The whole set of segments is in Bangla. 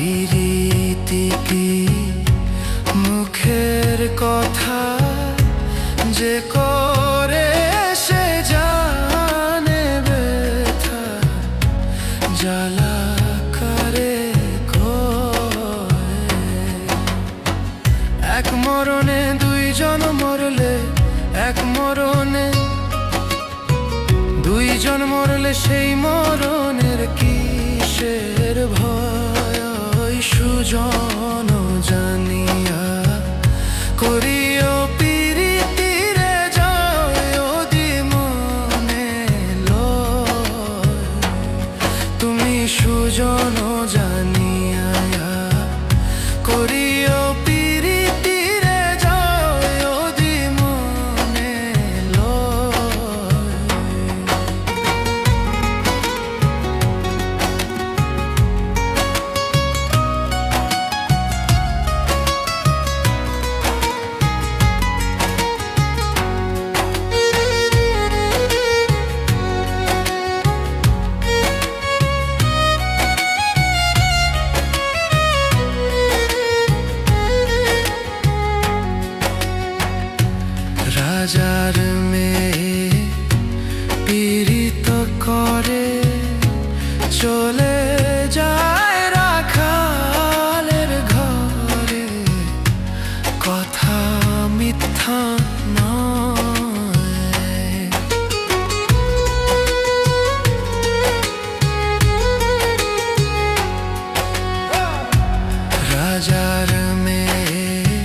পিরিতি কি মুখের কথা যে করে সে জানে ব্যথা জ্বালা করে এক মরণে দুইজন মরলে এক মরণে দুইজন মরলে সেই মরণের কিসের ভয় সুজন জানিয়া করিও পিরিতিরে যায় ওদি মনে লয় তুমি সুজন জানিয়া করিও পিরিতিরে যায় ওদি মনে লয় রাজার মেয়ে পীড়িত করে চলে যায় রাখালের ঘরে কথা মিথ্যা নয় রাজার মেয়ে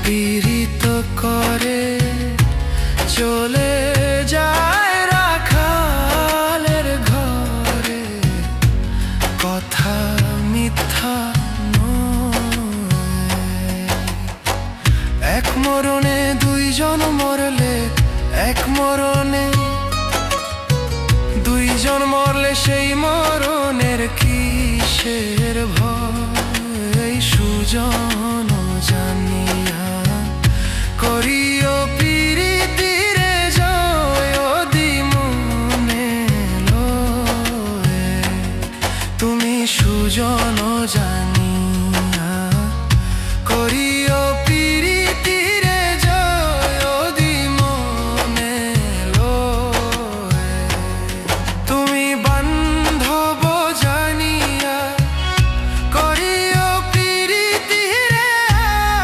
পীড়িত করে চলে যায় রাখালের ঘরে কথা মিথ্যা নয় এক মরণে দুইজন মরলে এক মরণে দুইজন মরলে সেই মরণের কিসের ভয় সুজন জানিয়া করিও পিরিতিরে যায় ওদি মনে লয় তুমি সুজন জানিয়া করিও পিরিতিরে যায় ওদি মনে লয় তুমি বান্ধব জানিয়া করিও পিরিতিরে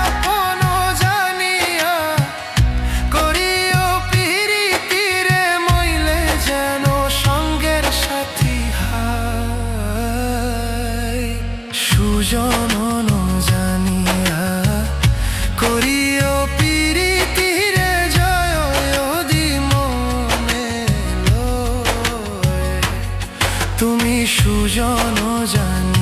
আপন জানিয়া করিও পিরিতিরে মইলে যেন সঙ্গের সাথী হায় সুজন জানিয়া করিও পিরিতিরে যায় ওদি মনে লয় তুমি সুজন জানিয়া